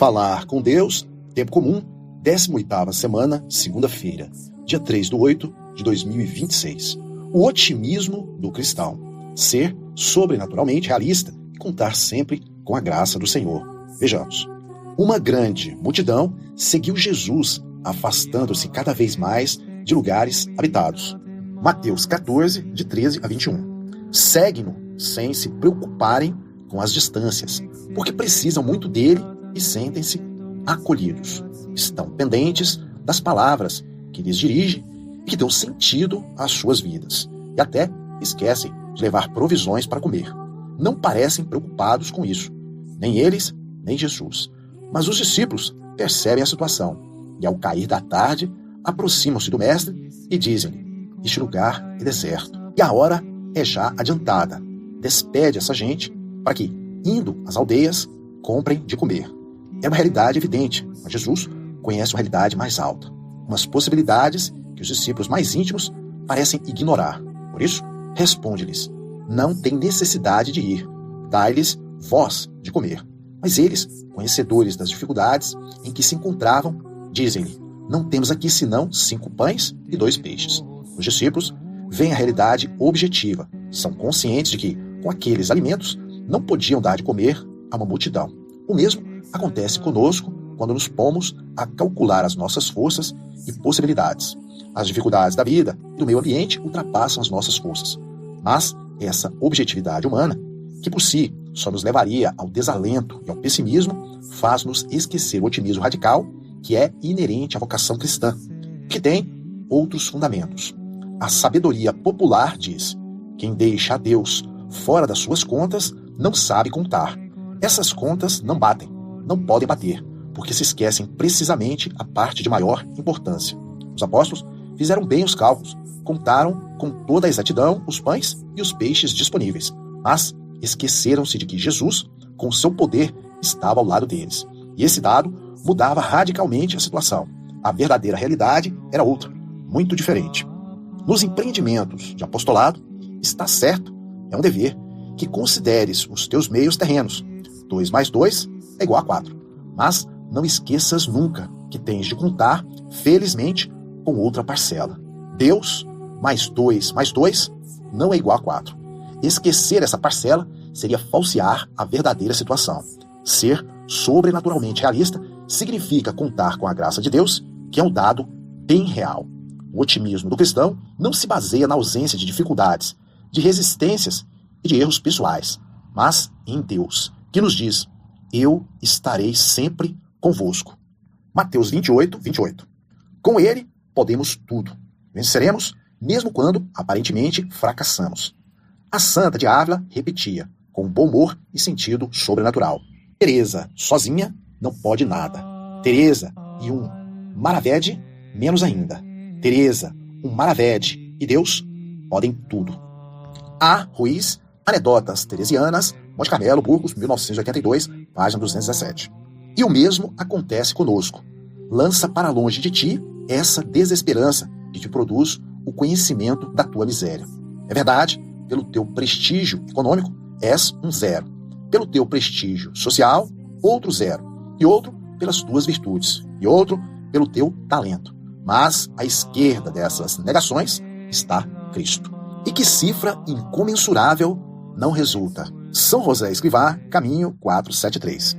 Falar com Deus, tempo comum, 18ª semana, segunda-feira, dia 3/8/2026. O otimismo do cristão. Ser sobrenaturalmente realista e contar sempre com a graça do Senhor. Vejamos. Uma grande multidão seguiu Jesus, afastando-se cada vez mais de lugares habitados. Mateus 14, de 13 a 21. Seguem-no sem se preocuparem com as distâncias, porque precisam muito dele e sentem-se acolhidos. Estão pendentes das palavras que lhes dirige e que dão sentido às suas vidas. E até esquecem de levar provisões para comer. Não parecem preocupados com isso. Nem eles, nem Jesus. Mas os discípulos percebem a situação. E ao cair da tarde, aproximam-se do mestre e dizem: este lugar é deserto. E a hora é já adiantada. Despede essa gente para que, indo às aldeias, comprem de comer. É uma realidade evidente, mas Jesus conhece uma realidade mais alta. Umas possibilidades que os discípulos mais íntimos parecem ignorar. Por isso, responde-lhes: não tem necessidade de ir. Dai-lhes vós de comer. Mas eles, conhecedores das dificuldades em que se encontravam, dizem-lhe: não temos aqui senão 5 pães e 2 peixes. Os discípulos veem a realidade objetiva. São conscientes de que, com aqueles alimentos, não podiam dar de comer a uma multidão. O mesmo acontece conosco quando nos pomos a calcular as nossas forças e possibilidades. As dificuldades da vida e do meio ambiente ultrapassam as nossas forças. Mas essa objetividade humana, que por si só nos levaria ao desalento e ao pessimismo, faz-nos esquecer o otimismo radical que é inerente à vocação cristã, que tem outros fundamentos. A sabedoria popular diz: quem deixa a Deus fora das suas contas não sabe contar. Essas contas não batem, não podem bater, porque se esquecem precisamente a parte de maior importância. Os apóstolos fizeram bem os cálculos, contaram com toda a exatidão os pães e os peixes disponíveis, mas esqueceram-se de que Jesus, com seu poder, estava ao lado deles. E esse dado mudava radicalmente a situação. A verdadeira realidade era outra, muito diferente. Nos empreendimentos de apostolado, está certo, é um dever, que consideres os teus meios terrenos. 2 mais 2 é igual a 4. Mas não esqueças nunca que tens de contar, felizmente, com outra parcela. Deus mais 2 mais 2 não é igual a 4. Esquecer essa parcela seria falsear a verdadeira situação. Ser sobrenaturalmente realista significa contar com a graça de Deus, que é um dado bem real. O otimismo do cristão não se baseia na ausência de dificuldades, de resistências e de erros pessoais, mas em Deus, que nos diz: eu estarei sempre convosco. Mateus 28, 28. Com ele podemos tudo. Venceremos, mesmo quando aparentemente fracassamos. A Santa de Ávila repetia, com bom humor e sentido sobrenatural: Teresa, sozinha, não pode nada. Teresa e um Maravede, menos ainda. Teresa, um Maravede e Deus podem tudo. A. Ruiz, Anedotas Teresianas, Monte Carmelo, Burgos, 1982, página 217. E o mesmo acontece conosco. Lança para longe de ti essa desesperança que te produz o conhecimento da tua miséria. É verdade, pelo teu prestígio econômico, és um 0. Pelo teu prestígio social, outro 0. E outro pelas tuas virtudes. E outro pelo teu talento. Mas à esquerda dessas negações está Cristo. E que cifra incomensurável não resulta. São José Escrivá, Caminho 473.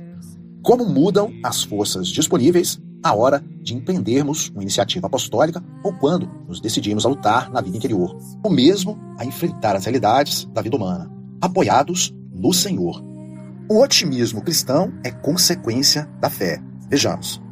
Como mudam as forças disponíveis à hora de empreendermos uma iniciativa apostólica ou quando nos decidimos a lutar na vida interior, ou mesmo a enfrentar as realidades da vida humana, apoiados no Senhor. O otimismo cristão é consequência da fé. Vejamos.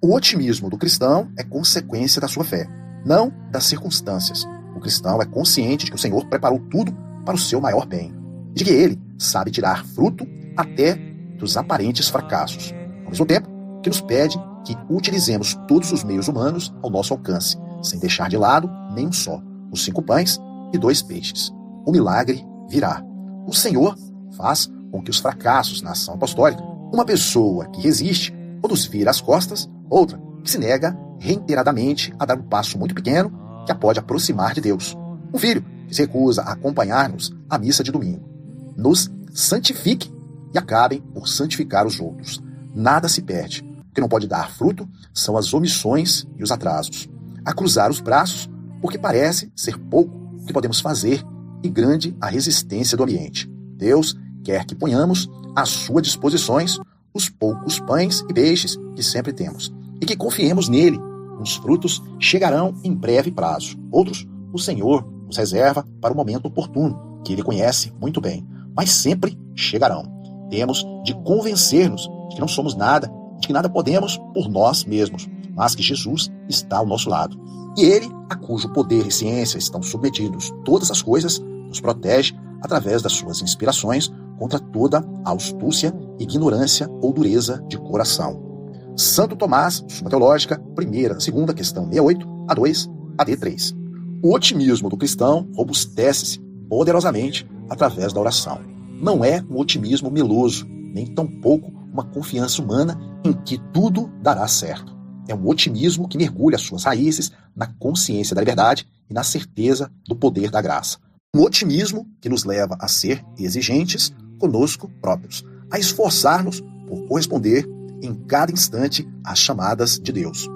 O otimismo do cristão é consequência da sua fé, não das circunstâncias. O cristão é consciente de que o Senhor preparou tudo para o seu maior bem, de que ele sabe tirar fruto até dos aparentes fracassos, ao mesmo tempo que nos pede que utilizemos todos os meios humanos ao nosso alcance, sem deixar de lado nenhum só, os 5 pães e 2 peixes. O milagre virá. O Senhor faz com que os fracassos na ação apostólica, uma pessoa que resiste ou nos vira as costas, outra que se nega reiteradamente a dar um passo muito pequeno que a pode aproximar de Deus. Um filho que se recusa a acompanhar-nos à missa de domingo. Nos santifique e acabem por santificar os outros. nada se perde. O que não pode dar fruto são as omissões e os atrasos. A cruzar os braços, porque parece ser pouco o que podemos fazer e grande a resistência do ambiente. Deus quer que ponhamos à sua disposições os poucos pães e peixes que sempre temos e que confiemos nele. Uns frutos chegarão em breve prazo. Outros, o Senhor os reserva para o momento oportuno, que ele conhece muito bem, mas sempre chegarão. Temos de convencer-nos de que não somos nada, de que nada podemos por nós mesmos, mas que Jesus está ao nosso lado. E ele, a cujo poder e ciência estão submetidos todas as coisas, nos protege através das suas inspirações contra toda a astúcia, ignorância ou dureza de coração. Santo Tomás, Suma Teológica, primeira, segunda, questão 68, A2, AD3. O otimismo do cristão robustece-se poderosamente através da oração. Não é um otimismo meloso, nem tampouco uma confiança humana em que tudo dará certo. É um otimismo que mergulha suas raízes na consciência da liberdade e na certeza do poder da graça. Um otimismo que nos leva a ser exigentes conosco próprios, a esforçar-nos por corresponder em cada instante às chamadas de Deus.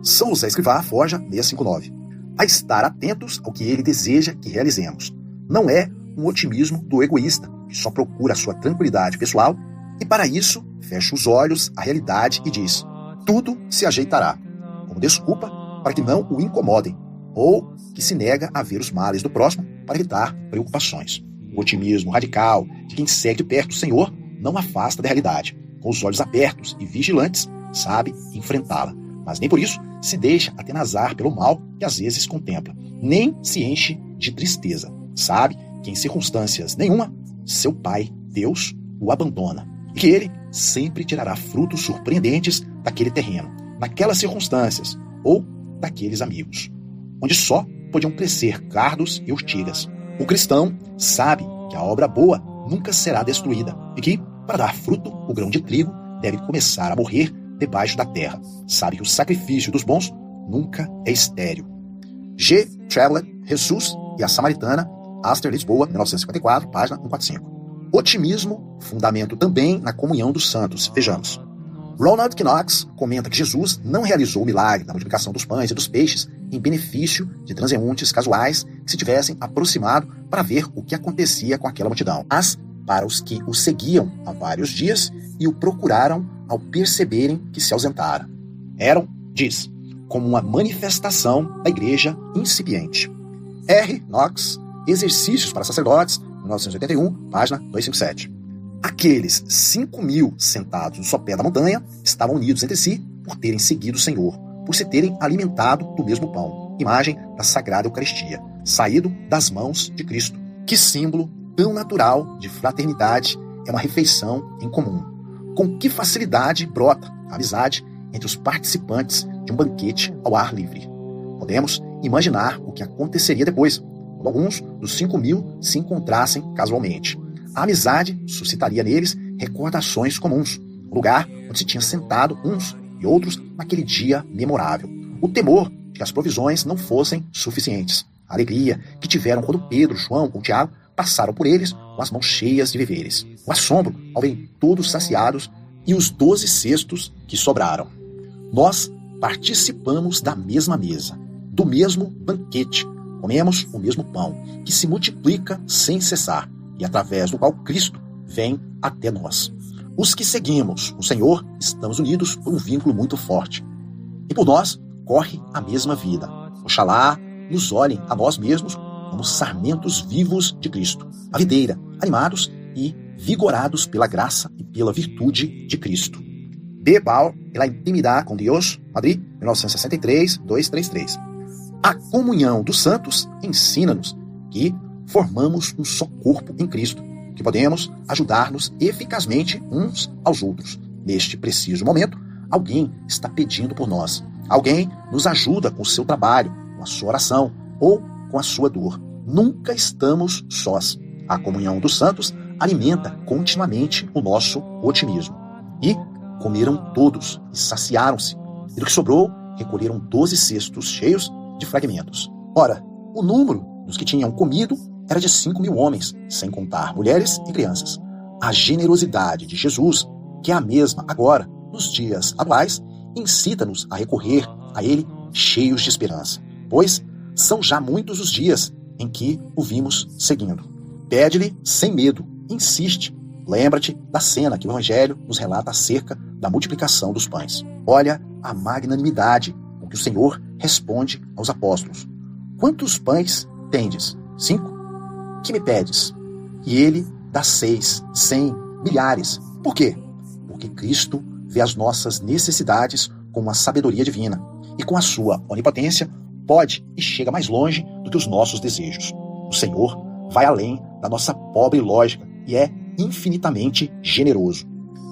São José Escrivá, Forja 659. A estar atentos ao que ele deseja que realizemos. Não é um otimismo do egoísta, que só procura a sua tranquilidade pessoal e para isso fecha os olhos à realidade e diz: tudo se ajeitará, como desculpa para que não o incomodem, ou que se nega a ver os males do próximo para evitar preocupações. O otimismo radical de quem segue de perto o Senhor não afasta da realidade. Com os olhos abertos e vigilantes, sabe enfrentá-la, mas nem por isso se deixa atenazar pelo mal que às vezes contempla, nem se enche de tristeza. Sabe que em circunstâncias nenhuma, seu Pai, Deus, o abandona, e que ele sempre tirará frutos surpreendentes daquele terreno, naquelas circunstâncias, ou daqueles amigos, onde só podiam crescer cardos e urtigas. O cristão sabe que a obra boa nunca será destruída, e que, para dar fruto, o grão de trigo deve começar a morrer debaixo da terra. Sabe que o sacrifício dos bons nunca é estéril. G. Traveler, Jesus e a Samaritana, Aster, Lisboa, 1954, página 145. Otimismo, fundamento também na comunhão dos santos. Vejamos. Ronald Knox comenta que Jesus não realizou o milagre da multiplicação dos pães e dos peixes em benefício de transeuntes casuais que se tivessem aproximado para ver o que acontecia com aquela multidão, mas para os que o seguiam há vários dias e o procuraram ao perceberem que se ausentara. Eram, diz, como uma manifestação da igreja incipiente. R. Knox, Exercícios para Sacerdotes, 1981, página 257. Aqueles 5.000 sentados no sopé da montanha estavam unidos entre si por terem seguido o Senhor, por se terem alimentado do mesmo pão, imagem da Sagrada Eucaristia, saído das mãos de Cristo. Que símbolo tão natural de fraternidade é uma refeição em comum. Com que facilidade brota a amizade entre os participantes de um banquete ao ar livre. Podemos imaginar o que aconteceria depois, quando alguns dos 5.000 se encontrassem casualmente. A amizade suscitaria neles recordações comuns, o lugar onde se tinha sentado uns e outros naquele dia memorável. O temor de que as provisões não fossem suficientes. A alegria que tiveram quando Pedro, João ou Tiago passaram por eles com as mãos cheias de víveres. O assombro ao verem todos saciados e os 12 cestos que sobraram. Nós participamos da mesma mesa, do mesmo banquete. Comemos o mesmo pão, que se multiplica sem cessar e através do qual Cristo vem até nós. Os que seguimos o Senhor estamos unidos por um vínculo muito forte. E por nós corre a mesma vida. Oxalá nos olhem a nós mesmos como sarmentos vivos de Cristo, a videira, animados e vigorados pela graça e pela virtude de Cristo. B. Bauer, La Intimidad con Dios, Madrid, 1963, 233. A comunhão dos santos ensina-nos que formamos um só corpo em Cristo, que podemos ajudar-nos eficazmente uns aos outros. Neste preciso momento, alguém está pedindo por nós. Alguém nos ajuda com o seu trabalho, com a sua oração ou com a sua dor. Nunca estamos sós. A comunhão dos santos alimenta continuamente o nosso otimismo. E comeram todos e saciaram-se. E do que sobrou, recolheram 12 cestos cheios de fragmentos. Ora, o número dos que tinham comido era de 5.000 homens, sem contar mulheres e crianças. A generosidade de Jesus, que é a mesma agora, nos dias atuais, incita-nos a recorrer a Ele cheios de esperança, pois são já muitos os dias em que o vimos seguindo. Pede-lhe sem medo, insiste. Lembra-te da cena que o Evangelho nos relata acerca da multiplicação dos pães. Olha a magnanimidade com que o Senhor responde aos apóstolos. Quantos pães tendes? 5? Que me pedes? E ele dá 6, 100, milhares. Por quê? Porque Cristo vê as nossas necessidades com uma sabedoria divina e com a sua onipotência pode e chega mais longe do que os nossos desejos. O Senhor vai além da nossa pobre lógica e é infinitamente generoso.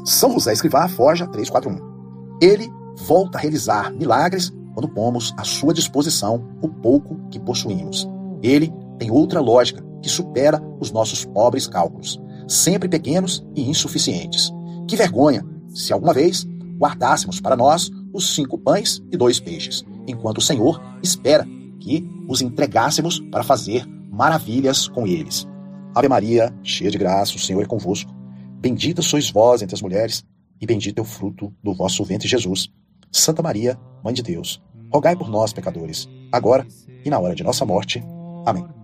São José Escrivá forja 341. Ele volta a realizar milagres quando pomos à sua disposição o pouco que possuímos. Ele tem outra lógica que supera os nossos pobres cálculos, sempre pequenos e insuficientes. Que vergonha se alguma vez guardássemos para nós os 5 pães e 2 peixes, enquanto o Senhor espera que os entregássemos para fazer maravilhas com eles. Ave Maria, cheia de graça, o Senhor é convosco. Bendita sois vós entre as mulheres, e bendito é o fruto do vosso ventre, Jesus. Santa Maria, Mãe de Deus, rogai por nós, pecadores, agora e na hora de nossa morte. Amém.